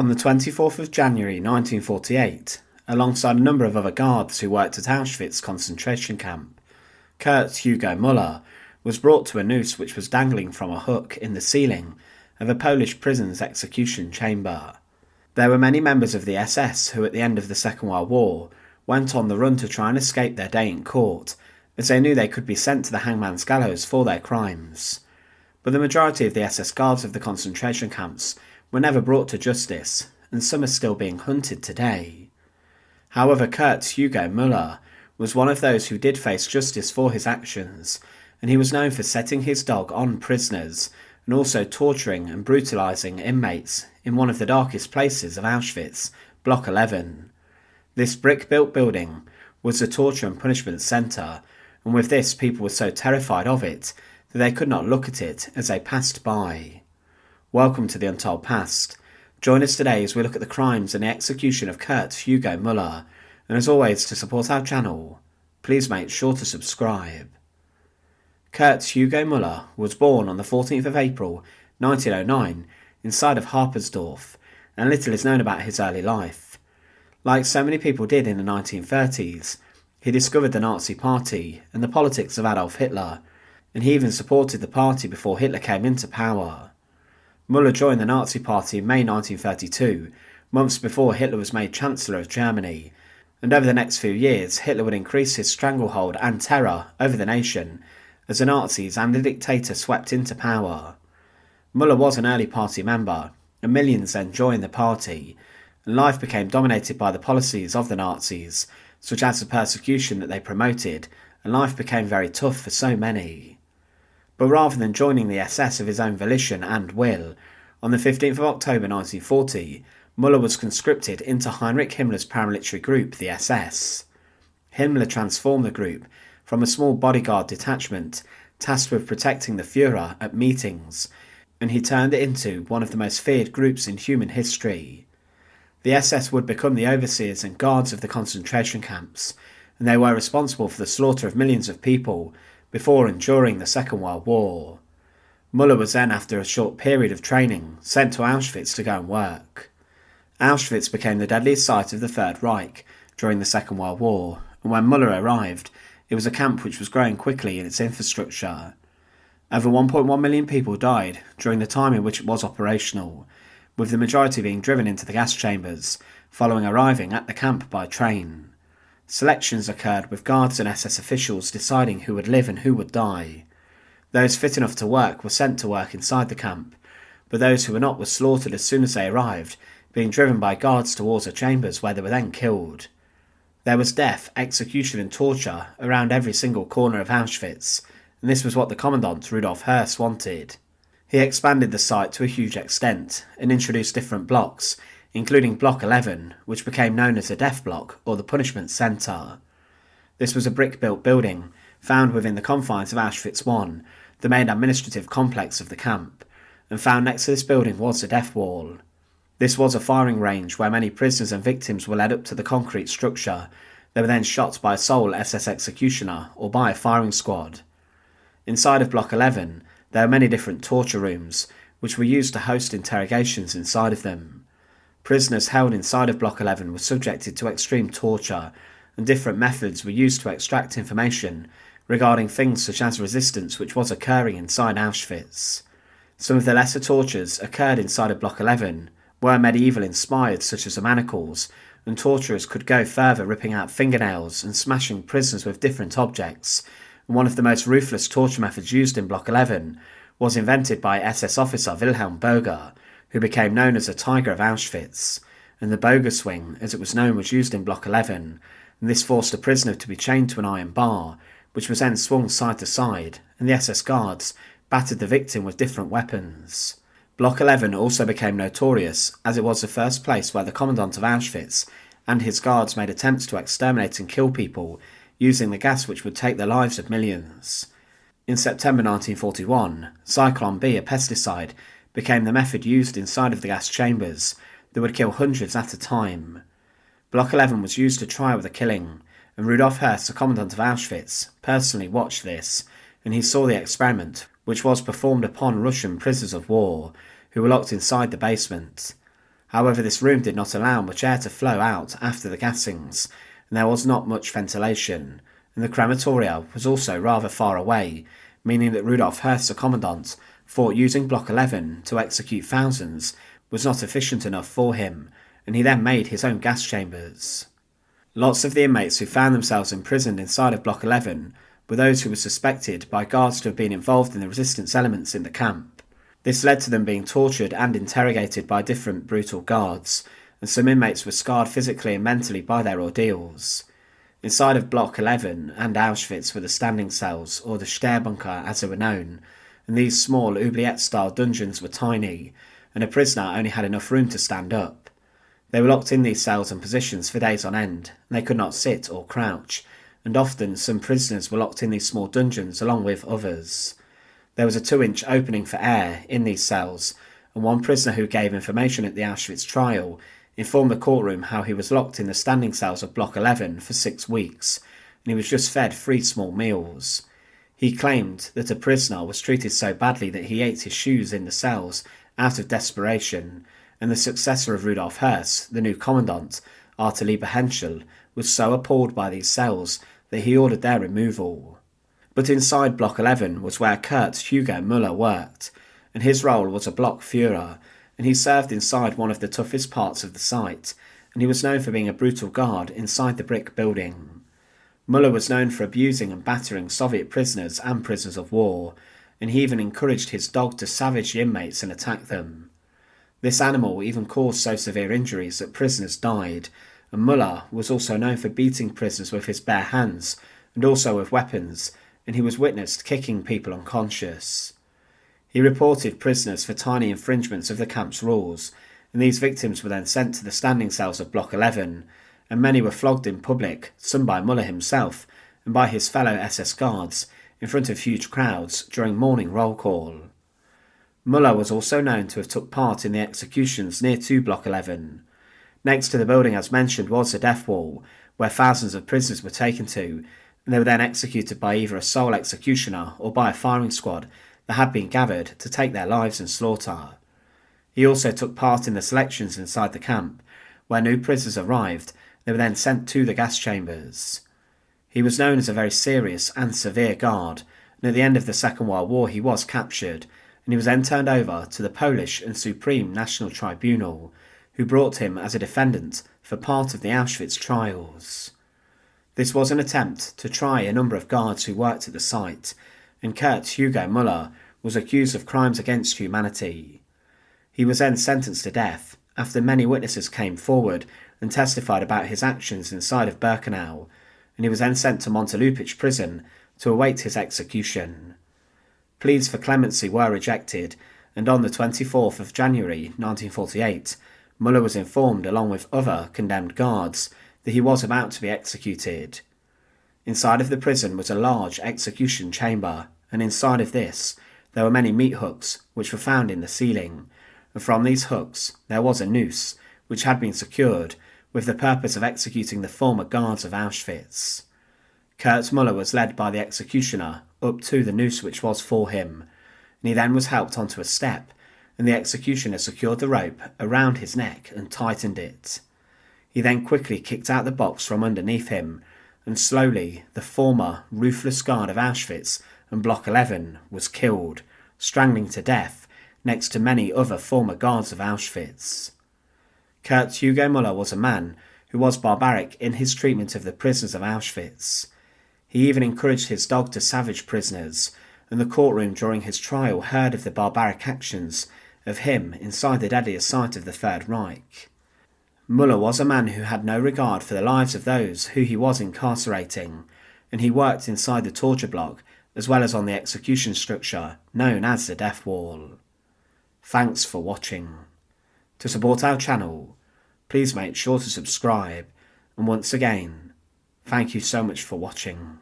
On the 24th of January 1948, alongside a number of other guards who worked at Auschwitz Concentration Camp, Hugo Muller was brought to a noose which was dangling from a hook in the ceiling of a Polish prison's execution chamber. There were many members of the SS who at the end of the Second World War went on the run to try and escape their day in court, as they knew they could be sent to the hangman's gallows for their crimes. But the majority of the SS guards of the concentration camps were never brought to justice, and some are still being hunted today. However, Hugo Muller was one of those who did face justice for his actions, and he was known for setting his dog on prisoners and also torturing and brutalising inmates in one of the darkest places of Auschwitz, Block 11. This brick-built building was the torture and punishment centre, and with this people were so terrified of it that they could not look at it as they passed by. Welcome to The Untold Past. Join us today as we look at the crimes and the execution of Hugo Muller, and as always, to support our channel, please make sure to subscribe. Hugo Muller was born on the 14th of April 1909 inside of Harpersdorf, and little is known about his early life. Like so many people did in the 1930s, he discovered the Nazi Party and the politics of Adolf Hitler, and he even supported the party before Hitler came into power. Muller joined the Nazi Party in May 1932, months before Hitler was made Chancellor of Germany, and over the next few years Hitler would increase his stranglehold and terror over the nation as the Nazis and the dictator swept into power. Muller was an early party member, and millions then joined the party, and life became dominated by the policies of the Nazis, such as the persecution that they promoted, and life became very tough for so many. But rather than joining the SS of his own volition and will, on the 15th of October 1940, Muller was conscripted into Heinrich Himmler's paramilitary group, the SS. Himmler transformed the group from a small bodyguard detachment tasked with protecting the Führer at meetings, and he turned it into one of the most feared groups in human history. The SS would become the overseers and guards of the concentration camps, and they were responsible for the slaughter of millions of people before and during the Second World War. Muller was then, after a short period of training, sent to Auschwitz to go and work. Auschwitz became the deadliest site of the Third Reich during the Second World War, and when Muller arrived, it was a camp which was growing quickly in its infrastructure. Over 1.1 million people died during the time in which it was operational, with the majority being driven into the gas chambers following arriving at the camp by train. Selections occurred with guards and SS officials deciding who would live and who would die. Those fit enough to work were sent to work inside the camp, but those who were not were slaughtered as soon as they arrived, being driven by guards towards the chambers where they were then killed. There was death, execution and torture around every single corner of Auschwitz, and this was what the Commandant Rudolf Höss wanted. He expanded the site to a huge extent and introduced different blocks, including Block 11, which became known as the Death Block or the Punishment Centre. This was a brick-built building found within the confines of Auschwitz I, the main administrative complex of the camp, and found next to this building was the Death Wall. This was a firing range where many prisoners and victims were led up to the concrete structure. They were then shot by a sole SS executioner or by a firing squad. Inside of Block 11, there were many different torture rooms, which were used to host interrogations inside of them. Prisoners held inside of Block 11 were subjected to extreme torture, and different methods were used to extract information regarding things such as resistance which was occurring inside Auschwitz. Some of the lesser tortures occurred inside of Block 11, were medieval inspired, such as the manacles, and torturers could go further, ripping out fingernails and smashing prisoners with different objects. And one of the most ruthless torture methods used in Block 11 was invented by SS officer Wilhelm Boger, who became known as the Tiger of Auschwitz, and the Boger swing, as it was known, was used in Block 11, and this forced a prisoner to be chained to an iron bar, which was then swung side to side, and the SS guards battered the victim with different weapons. Block 11 also became notorious, as it was the first place where the Commandant of Auschwitz and his guards made attempts to exterminate and kill people using the gas which would take the lives of millions. In September 1941, Zyklon B, a pesticide, became the method used inside of the gas chambers that would kill hundreds at a time. Block 11 was used to try with the killing, and Rudolf Höss, the Commandant of Auschwitz, personally watched this, and he saw the experiment, which was performed upon Russian prisoners of war who were locked inside the basement. However, this room did not allow much air to flow out after the gassings, and there was not much ventilation, and the crematoria was also rather far away, meaning that Rudolf Höss, the commandant, thought using Block 11 to execute thousands was not efficient enough for him, and he then made his own gas chambers. Lots of the inmates who found themselves imprisoned inside of Block 11 were those who were suspected by guards to have been involved in the resistance elements in the camp. This led to them being tortured and interrogated by different brutal guards, and some inmates were scarred physically and mentally by their ordeals. Inside of Block 11 and Auschwitz were the standing cells, or the Sperrbunker as they were known, and these small oubliette-style dungeons were tiny, and a prisoner only had enough room to stand up. They were locked in these cells and positions for days on end, and they could not sit or crouch, and often some prisoners were locked in these small dungeons along with others. There was a 2-inch opening for air in these cells, and one prisoner who gave information at the Auschwitz trial informed the courtroom how he was locked in the standing cells of Block 11 for 6 weeks, and he was just fed 3 small meals. He claimed that a prisoner was treated so badly that he ate his shoes in the cells out of desperation, and the successor of Rudolf Höss, the new commandant, Arthur Henschel, was so appalled by these cells that he ordered their removal. But inside Block 11 was where Kurt Hugo Muller worked, and his role was a Block Führer, and he served inside one of the toughest parts of the site, and he was known for being a brutal guard inside the brick building. Muller was known for abusing and battering Soviet prisoners and prisoners of war, and he even encouraged his dog to savage the inmates and attack them. This animal even caused so severe injuries that prisoners died, and Muller was also known for beating prisoners with his bare hands, and also with weapons, and he was witnessed kicking people unconscious. He reported prisoners for tiny infringements of the camp's rules, and these victims were then sent to the standing cells of Block 11, and many were flogged in public, some by Muller himself, and by his fellow SS guards, in front of huge crowds during morning roll call. Muller was also known to have took part in the executions near to Block 11. Next to the building as mentioned was the death wall, where thousands of prisoners were taken to, and they were then executed by either a sole executioner or by a firing squad that had been gathered to take their lives in slaughter. He also took part in the selections inside the camp, where new prisoners arrived. They were then sent to the gas chambers. He was known as a very serious and severe guard, and at the end of the Second World War he was captured, and he was then turned over to the Polish and Supreme National Tribunal, who brought him as a defendant for part of the Auschwitz trials. This was an attempt to try a number of guards who worked at the site, and Kurt Hugo Muller was accused of crimes against humanity. He was then sentenced to death after many witnesses came forward and testified about his actions inside of Birkenau, and he was then sent to Montelupich prison to await his execution. Pleas for clemency were rejected, and on the 24th of January 1948, Muller was informed, along with other condemned guards, that he was about to be executed. Inside of the prison was a large execution chamber, and inside of this there were many meat hooks which were found in the ceiling, and from these hooks there was a noose which had been secured with the purpose of executing the former guards of Auschwitz. Kurt Muller was led by the executioner up to the noose which was for him, and he then was helped onto a step, and the executioner secured the rope around his neck and tightened it. He then quickly kicked out the box from underneath him, and slowly the former ruthless guard of Auschwitz and Block 11 was killed, strangling to death next to many other former guards of Auschwitz. Kurt Hugo Muller was a man who was barbaric in his treatment of the prisoners of Auschwitz. He even encouraged his dog to savage prisoners, and the courtroom during his trial heard of the barbaric actions of him inside the deadliest site of the Third Reich. Muller was a man who had no regard for the lives of those who he was incarcerating, and he worked inside the torture block as well as on the execution structure known as the death wall. Thanks for watching. To support our channel, please make sure to subscribe, and once again, thank you so much for watching.